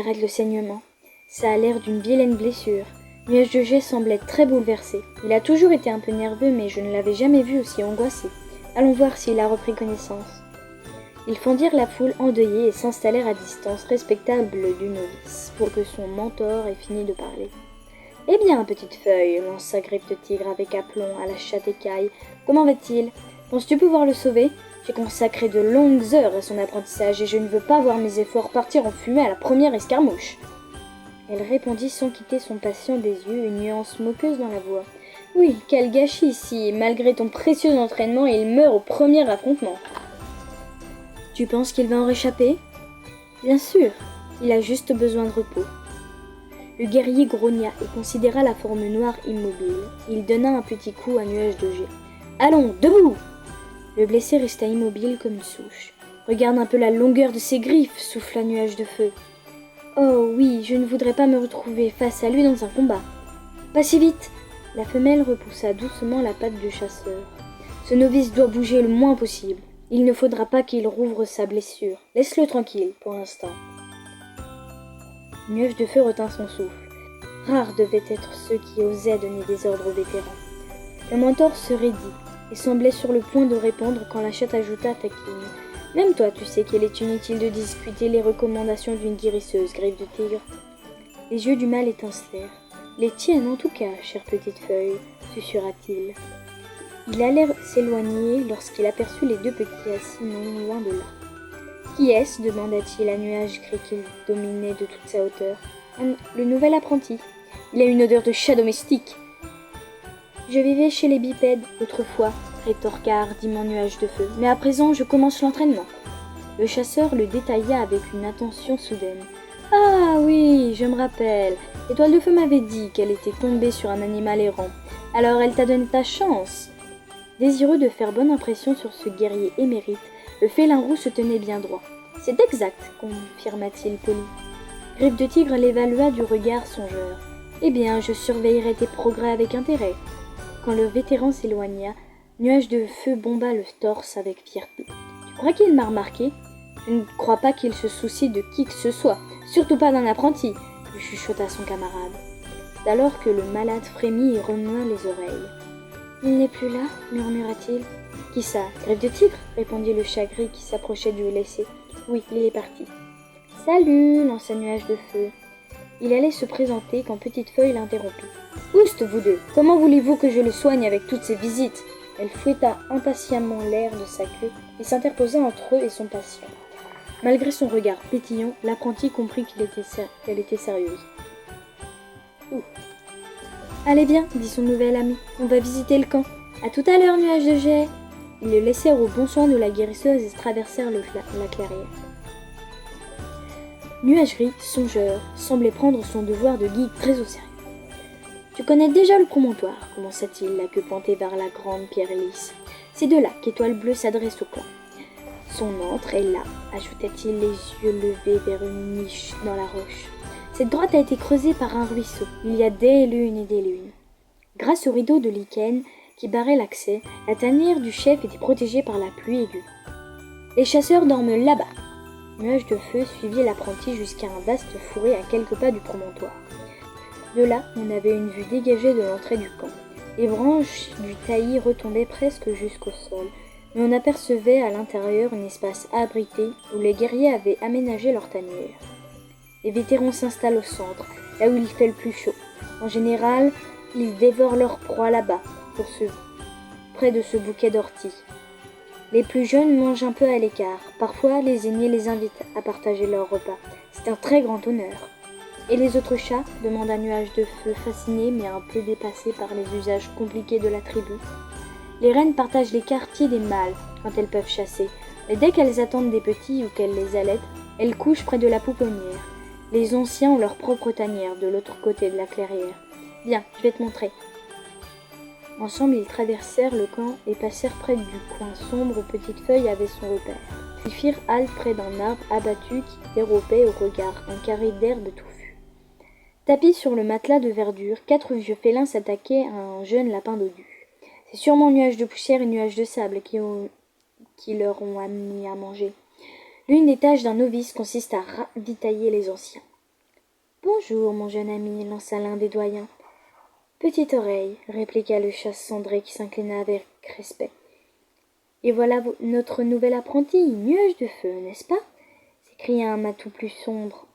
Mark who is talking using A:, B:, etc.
A: arrête le saignement. Ça a l'air d'une vilaine blessure. Nuage de Jet semble être très bouleversé. Il a toujours été un peu nerveux, mais je ne l'avais jamais vu aussi angoissé. Allons voir s'il a repris connaissance. Ils fendirent la foule endeuillée et s'installèrent à distance respectable du novice, pour que son mentor ait fini de parler. « Eh bien, petite feuille, lança Griffe de Tigre avec aplomb à la chatte écaille. Comment va-t-il? Penses-tu pouvoir le sauver? J'ai consacré de longues heures à son apprentissage et je ne veux pas voir mes efforts partir en fumée à la première escarmouche. » Elle répondit sans quitter son patient des yeux, une nuance moqueuse dans la voix. « Oui, quel gâchis si, malgré ton précieux entraînement, il meurt au premier affrontement. » « Tu penses qu'il va en réchapper? » ?»« Bien sûr, il a juste besoin de repos. » Le guerrier grogna et considéra la forme noire immobile. Il donna un petit coup à Nuage de Jet. « Allons, debout !» Le blessé resta immobile comme une souche. « Regarde un peu la longueur de ses griffes !» souffla Nuage de Feu. « Oh oui, je ne voudrais pas me retrouver face à lui dans un combat. »« Pas si vite !» La femelle repoussa doucement la patte du chasseur. « Ce novice doit bouger le moins possible. Il ne faudra pas qu'il rouvre sa blessure. Laisse-le tranquille pour l'instant. » Nuage de Feu retint son souffle. Rares devaient être ceux qui osaient donner des ordres aux vétérans. Le mentor se raidit et semblait sur le point de répondre quand la chatte ajouta taquine. « Même toi, tu sais qu'il est inutile de discuter les recommandations d'une guérisseuse, Griffe de Tigre. » Les yeux du mâle étincelèrent. « Les tiennes en tout cas, chère petite feuille, susurra-t-il. » Il allait s'éloigner lorsqu'il aperçut les deux petits assis non loin de là. « Qui est-ce » demanda-t-il à Nuage Gris qu'il dominait de toute sa hauteur. « Le nouvel apprenti. Il a une odeur de chat domestique. »« Je vivais chez les bipèdes autrefois, » rétorqua hardiment Nuage de Feu, « mais à présent je commence l'entraînement. » Le chasseur le détailla avec une attention soudaine. « Ah oui, je me rappelle. Étoile de Feu m'avait dit qu'elle était tombée sur un animal errant. Alors elle t'a donné ta chance. » Désireux de faire bonne impression sur ce guerrier émérite, le félin roux se tenait bien droit. « C'est exact, » confirma-t-il poli. Griffe de Tigre l'évalua du regard songeur. « Eh bien, je surveillerai tes progrès avec intérêt. » Quand le vétéran s'éloigna, Nuage de Feu bomba le torse avec fierté. « Tu crois qu'il m'a remarqué? Je ne crois pas qu'il se soucie de qui que ce soit, surtout pas d'un apprenti, » lui chuchota son camarade. C'est alors que le malade frémit et remua les oreilles. « Il n'est plus là » murmura-t-il. « Qui ça? Griffe de Tigre » répondit le chat gris qui s'approchait du blessé. « Oui, il est parti. »« Salut » lança Nuage de Feu. Il allait se présenter quand Petite Feuille l'interrompit. « Oust, vous deux, comment voulez-vous que je le soigne avec toutes ces visites ?» Elle fouetta impatiemment l'air de sa queue et s'interposa entre eux et son patient. Malgré son regard pétillant, l'apprenti comprit qu'elle était sérieuse. « Ouh. Allez bien, dit son nouvel ami, on va visiter le camp. À tout à l'heure, Nuage de Jet. » Ils le laissèrent au bon soin de la guérisseuse et traversèrent la clairière. Nuage Gris, songeur, semblait prendre son devoir de guide très au sérieux. « Tu connais déjà le promontoire, commença-t-il, la queue pointée vers la grande pierre lisse. C'est de là qu'Étoile Bleue s'adresse au camp. Son antre est là, ajouta-t-il, les yeux levés vers une niche dans la roche. Cette grotte a été creusée par un ruisseau, il y a des lunes et des lunes. Grâce au rideau de lichen qui barrait l'accès, la tanière du chef était protégée par la pluie et du vent. Les chasseurs dorment là-bas. Nuage de Feu suivit l'apprenti jusqu'à un vaste fourré à quelques pas du promontoire. De là, on avait une vue dégagée de l'entrée du camp. Les branches du taillis retombaient presque jusqu'au sol, mais on apercevait à l'intérieur un espace abrité où les guerriers avaient aménagé leur tanière. Les vétérans s'installent au centre, là où il fait le plus chaud. En général, ils dévorent leur proie là-bas, près de ce bouquet d'orties. Les plus jeunes mangent un peu à l'écart. Parfois, les aînés les invitent à partager leur repas. C'est un très grand honneur. « Et les autres chats » demanda Nuage de Feu, fasciné mais un peu dépassé par les usages compliqués de la tribu. Les reines partagent les quartiers des mâles quand elles peuvent chasser, mais dès qu'elles attendent des petits ou qu'elles les allaitent, elles couchent près de la pouponnière. Les anciens ont leur propre tanière de l'autre côté de la clairière. « Viens, je vais te montrer. » Ensemble, ils traversèrent le camp et passèrent près du coin sombre où Petite Feuille avait son repère. Ils firent halte près d'un arbre abattu qui dérompait au regard un carré d'herbe touffue. Tapis sur le matelas de verdure, 4 vieux félins s'attaquaient à un jeune lapin dodu. C'est sûrement Nuage de Poussière et Nuage de Sable qui leur ont amené à manger. L'une des tâches d'un novice consiste à ravitailler les anciens. Bonjour, mon jeune ami, lança l'un des doyens. Petite oreille, répliqua le chasse cendré qui s'inclina avec respect. Et voilà notre nouvel apprenti, nuage de feu, n'est-ce pas s'écria un matou plus sombre.